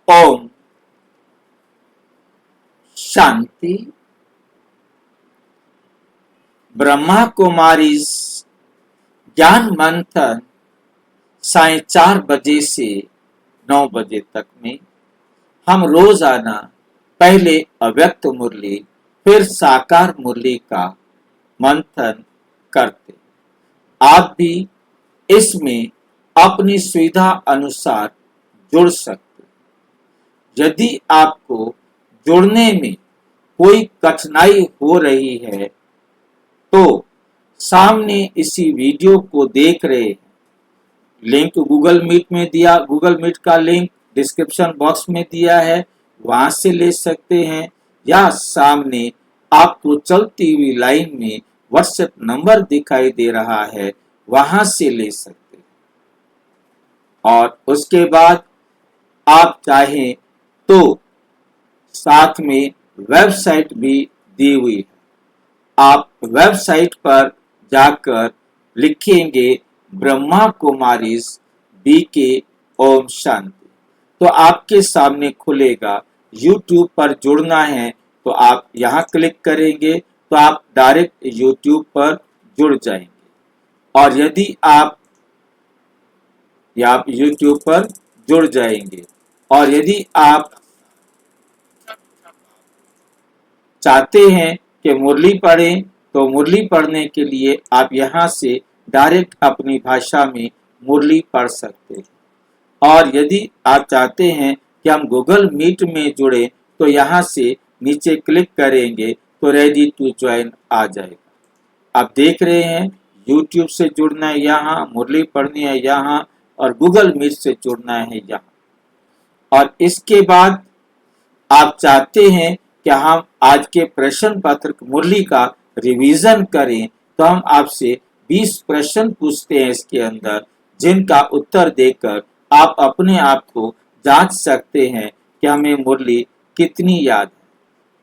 ओम शांति। ब्रह्मा कुमारी ज्ञान मंथन 4:30 बजे से 9 बजे तक में हम रोजाना पहले अव्यक्त मुरली फिर साकार मुरली का मंथन करते। आप भी इसमें अपनी सुविधा अनुसार जुड़ सकते। यदि आपको जुड़ने में कोई कठिनाई हो रही है तो सामने इसी वीडियो को देख रहे हैं, लिंक गूगल मीट में दिया, गूगल मीट का लिंक डिस्क्रिप्शन बॉक्स में दिया है, वहां से ले सकते हैं, या सामने आपको चलती हुई लाइन में व्हाट्सएप नंबर दिखाई दे रहा है, वहां से ले सकते हैं। और उसके बाद आप चाहें तो साथ में वेबसाइट भी दी हुई है। आप वेबसाइट पर जाकर लिखेंगे ब्रह्मा कुमारीज BK ओम शांति, तो आपके सामने खुलेगा। YouTube पर जुड़ना है तो आप यहाँ क्लिक करेंगे तो आप डायरेक्ट YouTube पर जुड़ जाएंगे। और यदि आप YouTube पर जुड़ जाएंगे और यदि आप चाहते हैं कि मुरली पढ़ें तो मुरली पढ़ने के लिए आप यहाँ से डायरेक्ट अपनी भाषा में मुरली पढ़ सकते हैं। और यदि आप चाहते हैं कि हम गूगल मीट में जुड़े तो यहाँ से नीचे क्लिक करेंगे तो रेडी टू ज्वाइन आ जाएगा। आप देख रहे हैं YouTube से जुड़ना है यहाँ, मुरली पढ़नी है यहाँ, और गूगल मीट से जुड़ना है यहाँ। और इसके बाद आप चाहते हैं कि हम आज के प्रश्न पत्र मुरली का रिवीजन करें तो हम आपसे 20 प्रश्न पूछते हैं इसके अंदर, जिनका उत्तर देकर आप अपने आप को जांच सकते हैं कि हमें मुरली कितनी याद है।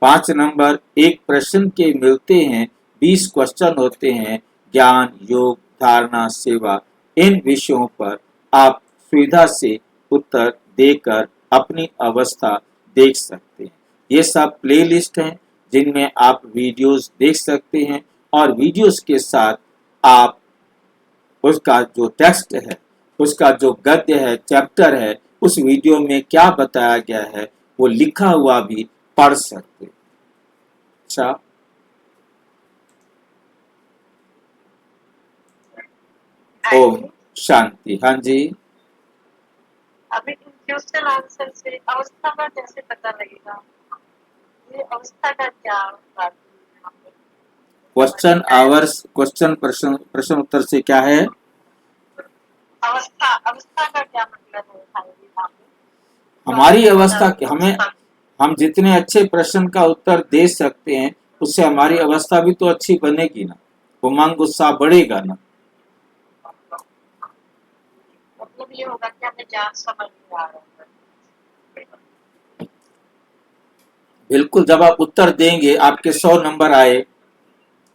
5 नंबर एक प्रश्न के मिलते हैं, 20 क्वेश्चन होते हैं। ज्ञान, योग, धारणा, सेवा, इन विषयों पर आप सुविधा से उत्तर देकर अपनी अवस्था देख सकते हैं। ये सब प्लेलिस्ट हैं जिनमें आप वीडियोस देख सकते हैं, और वीडियोस के साथ आप उसका जो टेक्स्ट है, उसका जो गद्य है, चैप्टर है, उस वीडियो में क्या बताया गया है वो लिखा हुआ भी पढ़ सकते हैं। अच्छा, ओम शांति। हाँ जी, अभी क्वेश्चन आंसर से अवस्था का कैसे पता लगेगा? ये अवस्था का क्या बात है? क्वेश्चन आवर्स, क्वेश्चन प्रश्न उत्तर से क्या है? अवस्था का क्या मतलब है? हमारी अवस्था हमें, हम जितने अच्छे प्रश्न का उत्तर दे सकते हैं उससे हमारी अवस्था भी तो अच्छी बनेगी ना, उमंग उत्साह बढ़ेगा ना। मतलब ये होगा कि हमें जान समझ में आ रहा है। बिल्कुल, जब आप उत्तर देंगे आपके 100 नंबर आए,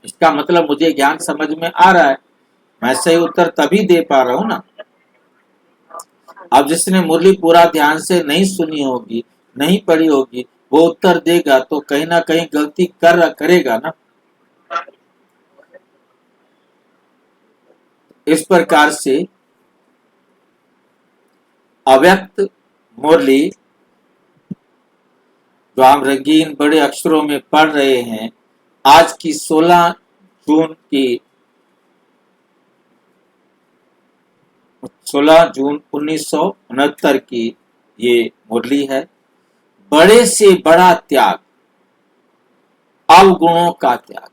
इसका मतलब मुझे ज्ञान समझ में आ रहा है, मैं सही उत्तर तभी दे पा रहा हूँ ना। अब जिसने मुरली पूरा ध्यान से नहीं सुनी होगी, नहीं पढ़ी होगी, वो उत्तर देगा तो कहीं ना कहीं गलती करेगा ना। इस प्रकार से अव्यक्त मुरली जो हम रंगीन बड़े अक्षरों में पढ़ रहे हैं, आज की 16 जून 1969 की ये मुरली है। बड़े से बड़ा त्याग, अवगुणों का त्याग।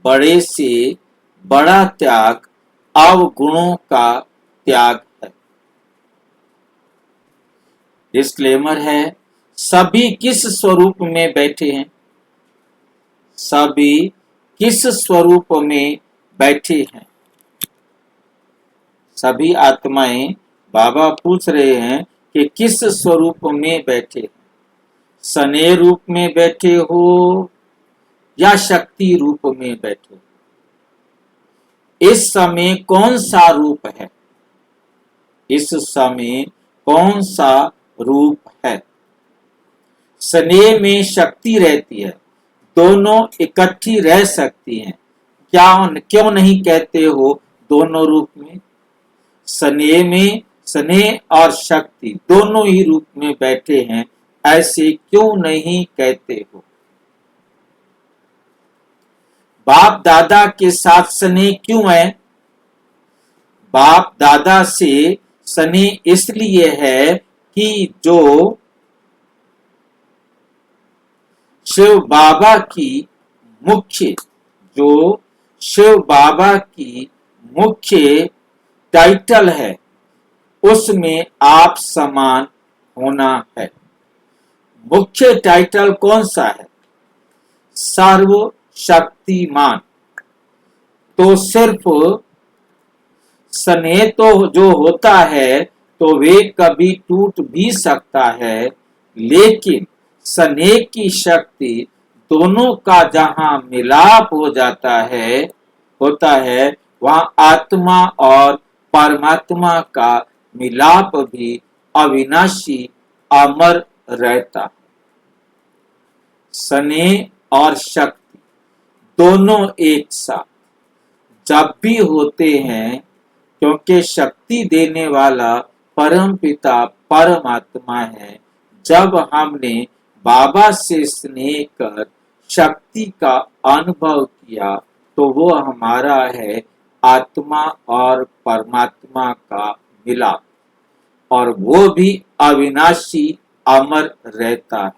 बड़े से बड़ा त्याग अवगुणों का त्याग है। डिस्क्लेमर है, सभी किस स्वरूप में बैठे हैं? सभी किस स्वरूप में बैठे हैं? सभी आत्माएं, बाबा पूछ रहे हैं कि किस स्वरूप में बैठे? स्नेह रूप में बैठे हो या शक्ति रूप में बैठे? इस समय कौन सा रूप है? इस समय कौन सा रूप है। स्नेह में शक्ति रहती है, दोनों इकट्ठी रह सकती हैं। क्यों नहीं कहते हो दोनों रूप में? स्नेह में स्नेह और शक्ति दोनों ही रूप में बैठे हैं, ऐसे क्यों नहीं कहते हो? बाप दादा के साथ स्नेह क्यों है? बाप दादा से स्नेह इसलिए है कि जो शिव बाबा की मुख्य टाइटल है, उसमें आप समान होना है। मुख्य टाइटल कौन सा है? सर्वशक्तिमान। तो सिर्फ स्नेह तो जो होता है तो वे कभी टूट भी सकता है, लेकिन स्नेह की शक्ति दोनों का जहां मिलाप होता है वहां आत्मा और परमात्मा का मिलाप भी अविनाशी अमर रहता। स्नेह और शक्ति दोनों एक साथ जब भी होते हैं, क्योंकि शक्ति देने वाला परम पिता परमात्मा है। जब हमने बाबा से स्नेह कर शक्ति का अनुभव किया तो वो हमारा है आत्मा और परमात्मा का मिलाप, और वो भी अविनाशी अमर रहता है।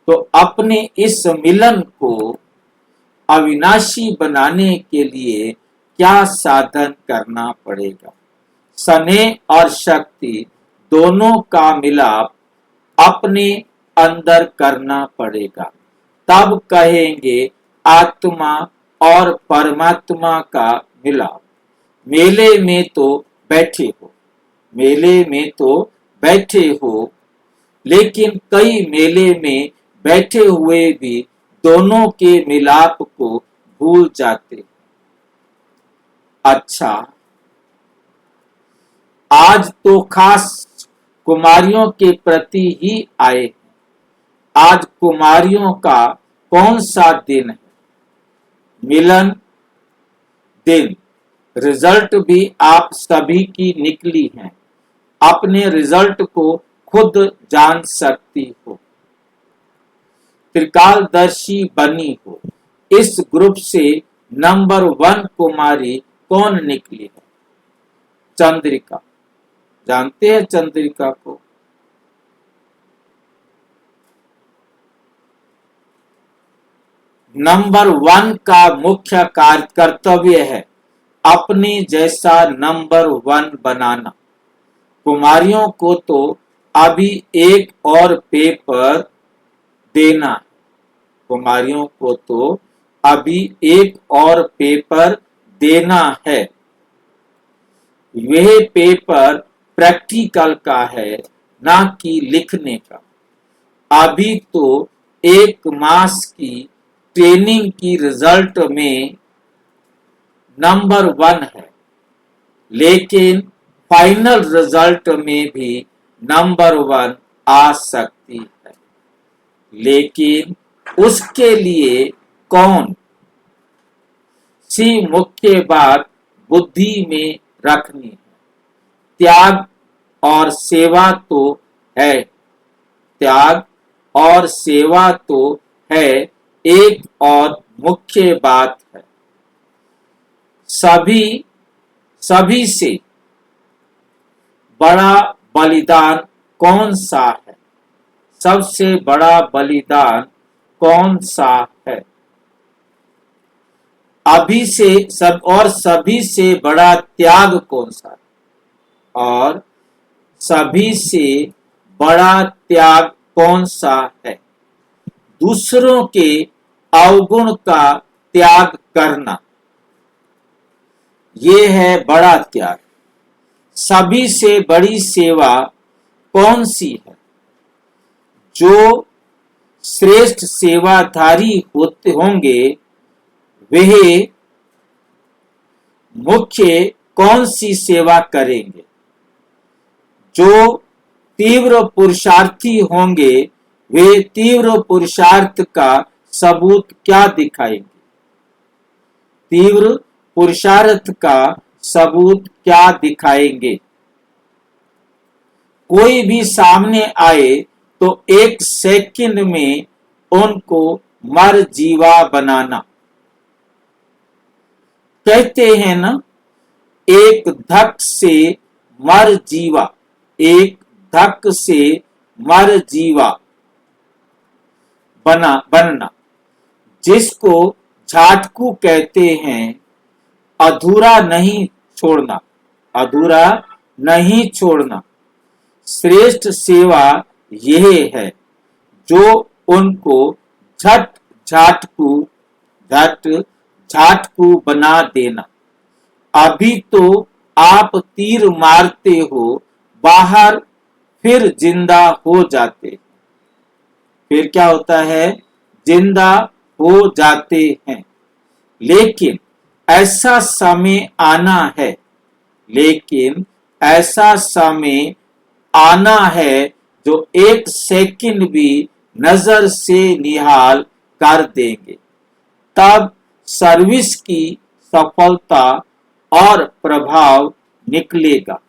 तो अपने इस मिलन को अविनाशी बनाने के लिए क्या साधन करना पड़ेगा? स्नेह और शक्ति दोनों का मिलाप अपने अंदर करना पड़ेगा, तब कहेंगे आत्मा और परमात्मा का मिलाप। मेले में तो बैठे हो, लेकिन कई मेले में बैठे हुए भी दोनों के मिलाप को भूल जाते। अच्छा, आज तो खास कुमारियों के प्रति ही आए। आज कुमारियों का कौन सा दिन है? मिलन दिन। रिजल्ट भी आप सभी की निकली है, अपने रिजल्ट को खुद जान सकती हो। त्रिकालदर्शी बनी हो। इस ग्रुप से नंबर 1 कुमारी कौन निकली है? चंद्रिका। जानते हैं चंद्रिका को? नंबर 1 का मुख्य कर्तव्य है अपने जैसा नंबर 1 बनाना। कुमारियों को तो अभी एक और पेपर देना है। कुमारियों को तो अभी एक और पेपर देना है। यह पेपर प्रैक्टिकल का है, ना कि लिखने का। अभी तो 1 मास की ट्रेनिंग की रिजल्ट में नंबर 1 है, लेकिन फाइनल रिजल्ट में भी नंबर 1 आ सकती है। लेकिन उसके लिए कौन सी मुख्य बात बुद्धि में रखनी है? त्याग और सेवा तो है। त्याग और सेवा तो है, एक और मुख्य बात है। सभी से बड़ा बलिदान कौन सा है? सबसे बड़ा बलिदान कौन सा है? सभी से बड़ा त्याग कौन सा है? और सभी से बड़ा त्याग कौन सा है? दूसरों के अवगुण का त्याग करना, ये है बड़ा त्याग। सभी से बड़ी सेवा कौन सी है? जो श्रेष्ठ सेवाधारी होंगे वह मुख्य कौन सी सेवा करेंगे? जो तीव्र पुरुषार्थी होंगे, वे तीव्र पुरुषार्थ का सबूत क्या दिखाएंगे? तीव्र पुरुषार्थ का सबूत क्या दिखाएंगे? कोई भी सामने आए तो एक सेकंड में उनको मर जीवा बनाना। कहते हैं ना, एक धक से मर जीवा, एक धक से मर जीवा बनना, जिसको झाटकू कहते हैं। अधूरा नहीं छोड़ना, अधूरा नहीं छोड़ना। श्रेष्ठ सेवा यह है जो उनको झट झाटकू बना देना। अभी तो आप तीर मारते हो, बाहर फिर जिंदा हो जाते। फिर क्या होता है? जिंदा हो जाते हैं। लेकिन ऐसा समय आना है, लेकिन ऐसा समय आना है जो एक सेकंड भी नजर से निहाल कर देंगे। तब सर्विस की सफलता और प्रभाव निकलेगा,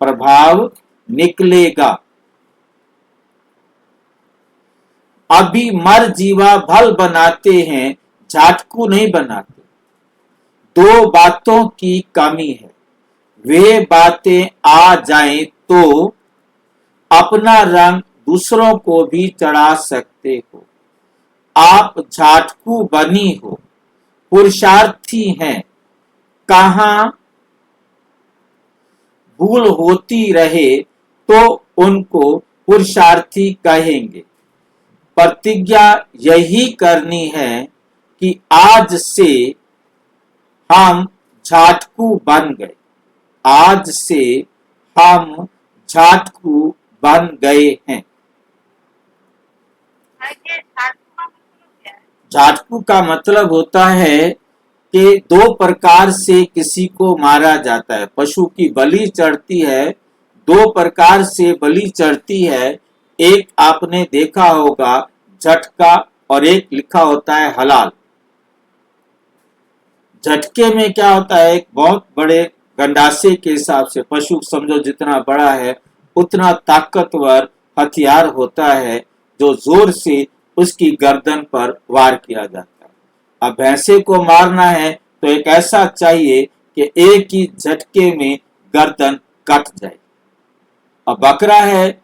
प्रभाव निकलेगा। अभी मर जीवा भल बनाते हैं, झाटकू नहीं बनाते। दो बातों की कमी है। वे बातें आ जाएं तो अपना रंग दूसरों को भी चढ़ा सकते हो। आप झाटकू बनी हो, पुरुषार्थी हैं। कहां भूल होती रहे तो उनको पुरुषार्थी कहेंगे। प्रतिज्ञा यही करनी है कि आज से हम झाटकू बन गए, आज से हम झाटकू बन गए हैं। झाटकू का मतलब होता है कि दो प्रकार से किसी को मारा जाता है। पशु की बलि चढ़ती है, दो प्रकार से बलि चढ़ती है। एक आपने देखा होगा झटका, और एक लिखा होता है हलाल। झटके में क्या होता है? एक बहुत बड़े गंडासे के हिसाब से, पशु समझो जितना बड़ा है उतना ताकतवर हथियार होता है, जो जोर से उसकी गर्दन पर वार किया जाता है। अब भैंसे को मारना है तो एक ऐसा चाहिए कि एक ही झटके में गर्दन कट जाए। अब बकरा है,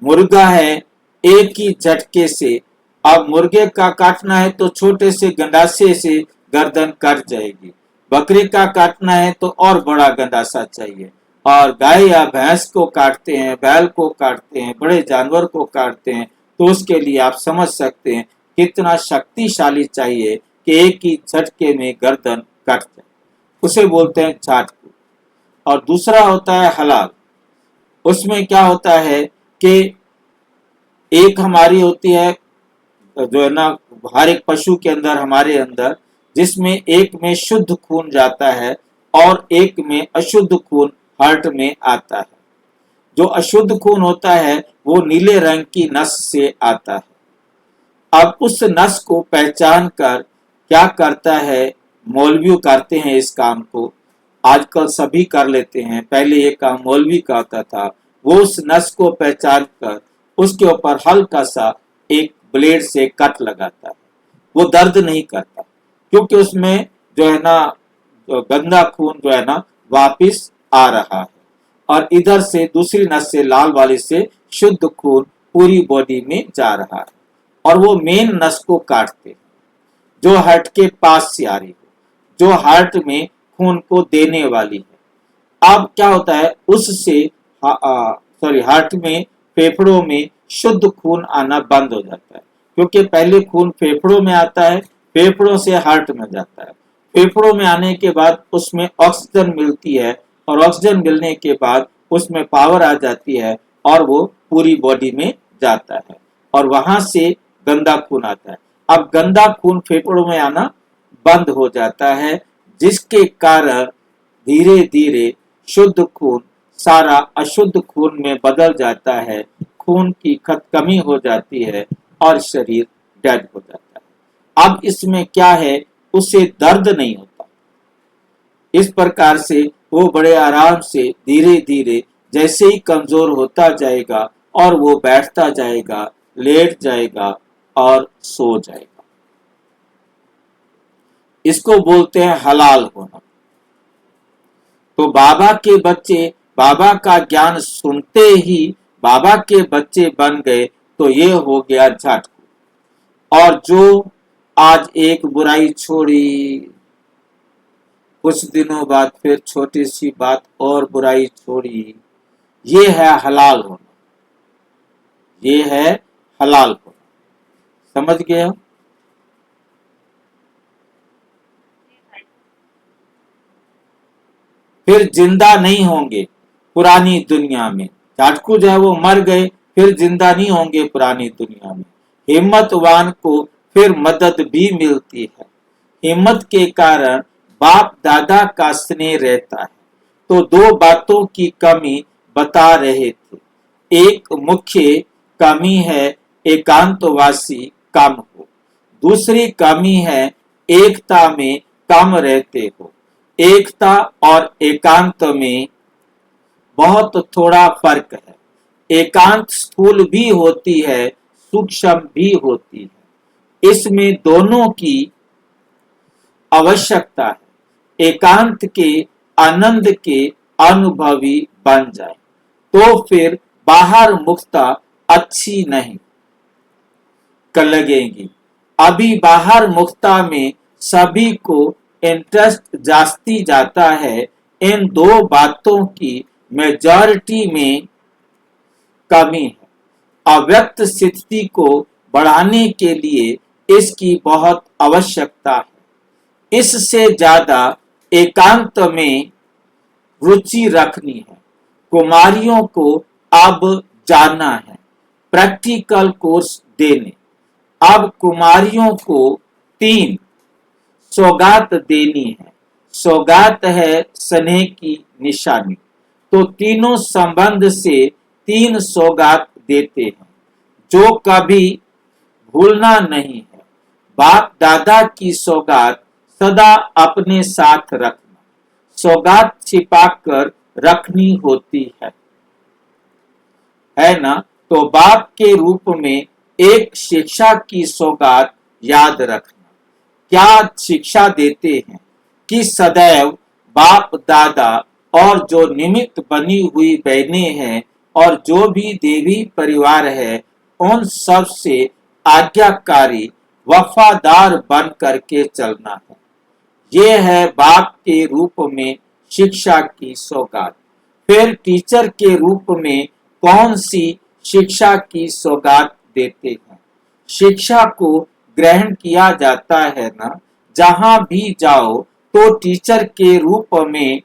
मुर्गा है, एक ही झटके से। अब मुर्गे का काटना है तो छोटे से गंडासे से गर्दन कट जाएगी। बकरी का काटना है तो और बड़ा गंडासा चाहिए। और गाय या भैंस को काटते हैं, बैल को काटते हैं, बड़े जानवर को काटते हैं, तो उसके लिए आप समझ सकते हैं कितना शक्तिशाली चाहिए कि एक ही झटके में गर्दन कट जाए। उसे बोलते हैं झाटकू। और दूसरा होता है हलाल। उसमें क्या होता है कि एक हमारी होती है, जो है ना, हर एक पशु के अंदर, हमारे अंदर, जिसमें एक में शुद्ध खून जाता है और एक में अशुद्ध खून हार्ट में आता है। जो अशुद्ध खून होता है वो नीले रंग की नस से आता है। अब उस नस को पहचान कर क्या करता है, मौलवी करते हैं इस काम को। आजकल सभी कर लेते हैं, पहले ये काम मौलवी का होता था। वो उस नस को पहचान कर उसके ऊपर हल्का सा एक ब्लेड से कट लगाता है। वो दर्द नहीं करता, क्योंकि उसमें जो है ना, जो गंदा खून जो है ना वापिस आ रहा है, और इधर से दूसरी नस से, लाल वाली से, शुद्ध खून पूरी बॉडी में जा रहा है। और वो मेन नस को काटते हैं जो हार्ट के पास से आ रही हो, जो हार्ट में खून को देने वाली है। अब क्या होता है, उससे हार्ट में, फेफड़ों में शुद्ध खून आना बंद हो जाता है, क्योंकि पहले खून फेफड़ों में आता है, फेफड़ों से हार्ट में जाता है। फेफड़ों में आने के बाद उसमें ऑक्सीजन मिलती है, और ऑक्सीजन मिलने के बाद उसमें पावर आ जाती है, और वो पूरी बॉडी में जाता है, और वहां से गंदा खून आता है। अब गंदा खून फेफड़ों में आना बंद हो जाता है, जिसके कारण धीरे धीरे शुद्ध खून सारा अशुद्ध खून में बदल जाता है, खून की कमी हो जाती है और शरीर डेड हो जाता है। अब इसमें क्या है, उसे दर्द नहीं होता। इस प्रकार से वो बड़े आराम से धीरे धीरे जैसे ही कमजोर होता जाएगा और वो बैठता जाएगा, लेट जाएगा और सो जाएगा। इसको बोलते हैं हलाल होना। तो बाबा के बच्चे बाबा का ज्ञान सुनते ही बाबा के बच्चे बन गए, तो ये हो गया झाटकू। और जो आज एक बुराई छोड़ी, कुछ दिनों बाद फिर छोटी सी बात और बुराई छोड़ी, ये है हलाल होना, ये है हलाल होना। समझ गए हो? फिर जिंदा नहीं होंगे पुरानी दुनिया में। झाटकू जो है वो मर गए, फिर जिंदा नहीं होंगे पुरानी दुनिया में। हिम्मतवान को फिर मदद भी मिलती है। हिम्मत के कारण बाप दादा का स्नेह रहता है। तो दो बातों की कमी बता रहे थे। एक मुख्य कमी है एकांतवासी कम हो, दूसरी कमी है एकता में कम रहते हो। एकता और एकांत में बहुत थोड़ा फर्क है। एकांत स्थूल भी होती है, सूक्ष्म भी होती है। इसमें दोनों की आवश्यकता है। एकांत के आनंद के अनुभवी बन जाए तो फिर बाहर मुक्ता अच्छी नहीं लगेगी। अभी बाहर मुक्ता में सभी को इंटरेस्ट जास्ती जाता है। इन दो बातों की मेजॉरिटी में कमी है। अव्यक्त स्थिति को बढ़ाने के लिए इसकी बहुत आवश्यकता है। इससे ज्यादा एकांत में रुचि रखनी है। कुमारियों को अब जाना है प्रैक्टिकल कोर्स देने। अब कुमारियों को 3 सौगात देनी है। सौगात है स्नेह की निशानी। तो तीनों संबंध से 3 सौगात देते हैं जो कभी भूलना नहीं है। बाप दादा की सौगात सदा अपने साथ रखना। सौगात छिपाकर रखनी होती है ना। तो बाप के रूप में एक शिक्षा की सौगात याद रखना। क्या शिक्षा देते हैं कि सदैव बाप दादा और जो निमित्त बनी हुई बहनें हैं और जो भी देवी परिवार है, उन सब से आज्ञाकारी वफादार बन करके चलना है। ये है बाप के रूप में शिक्षा की सौगात। फिर टीचर के रूप में कौन सी शिक्षा की सौगात देते हैं? शिक्षा को ग्रहण किया जाता है ना। जहां भी जाओ तो टीचर के रूप में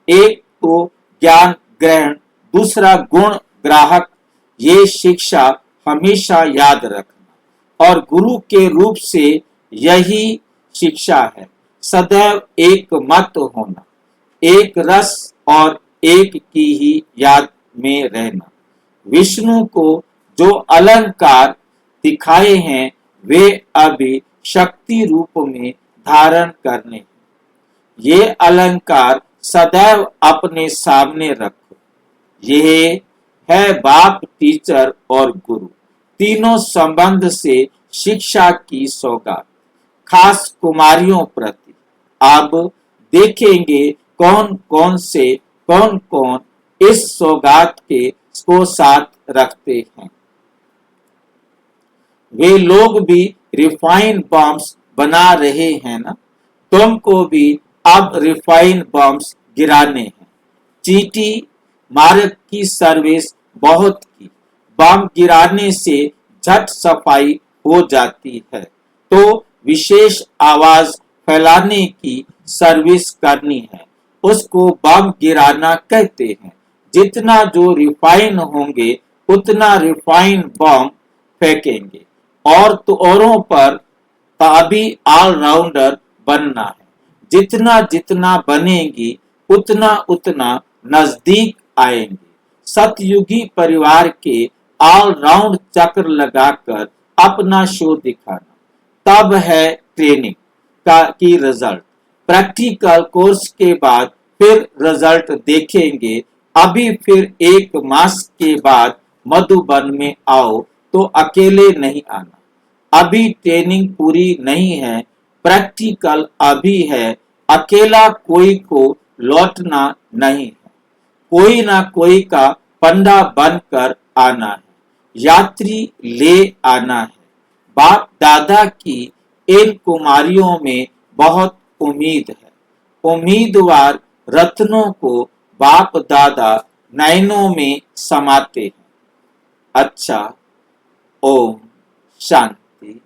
एक तो ज्ञान ग्रहण, दूसरा गुण ग्राहक। ये शिक्षा हमेशा याद रखना। और गुरु के रूप से यही शिक्षा है, सदैव एक मत होना, एक रस और एक की ही याद में रहना। विष्णु को जो अलंकार दिखाए हैं वे अभी शक्ति रूप में धारण करने। ये अलंकार सदैव अपने सामने रखो। ये है बाप, टीचर और गुरु, तीनों संबंध से शिक्षा की सौगात, खास कुमारियों प्रति। अब देखेंगे कौन कौन इस सौगात को साथ रखते हैं। वे लोग भी रिफाइन बॉम्ब्स बना रहे हैं ना। तुमको भी अब रिफाइन बॉम्ब्स गिराने हैं। चीटी मार्ग की सर्विस बहुत की। बम गिराने से झट सफाई हो जाती है। तो विशेष आवाज फैलाने की सर्विस करनी है, उसको बम गिराना कहते हैं। जितना जो रिफाइन होंगे उतना रिफाइन बम फेंकेंगे। और तो औरों पर तभी ऑलराउंडर बनना है। जितना जितना बनेगी उतना उतना नजदीक आएंगे। सतयुगी परिवार के ऑलराउंड चक्र लगाकर अपना शो दिखाना, तब है ट्रेनिंग की रिजल्ट। प्रैक्टिकल कोर्स के बाद फिर रिजल्ट देखेंगे। अभी फिर 1 मास के बाद मधुबन में आओ तो अकेले नहीं आना। अभी ट्रेनिंग पूरी नहीं है, प्रैक्टिकल अभी है। अकेला कोई को लौटना नहीं है, कोई ना कोई का पंडा बनकर आना है, यात्री ले आना है। बाप दादा की इन कुमारियों में बहुत उम्मीद है। उम्मीदवार रत्नों को बाप दादा नयनों में समाते हैं। अच्छा, ओम शांति।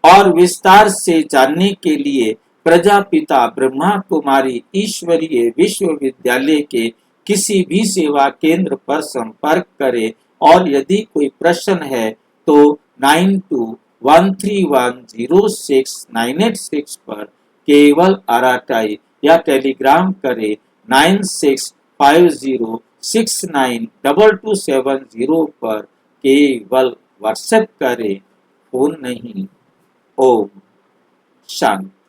और विस्तार से जानने के लिए प्रजापिता ब्रह्मा कुमारी ईश्वरीय विश्वविद्यालय के किसी भी सेवा केंद्र पर संपर्क करें। और यदि कोई प्रश्न है तो 9213106986 पर केवल आरटीआई या टेलीग्राम करें। 9650692270 पर केवल व्हाट्सएप करें, फोन नहीं। ओम शांति।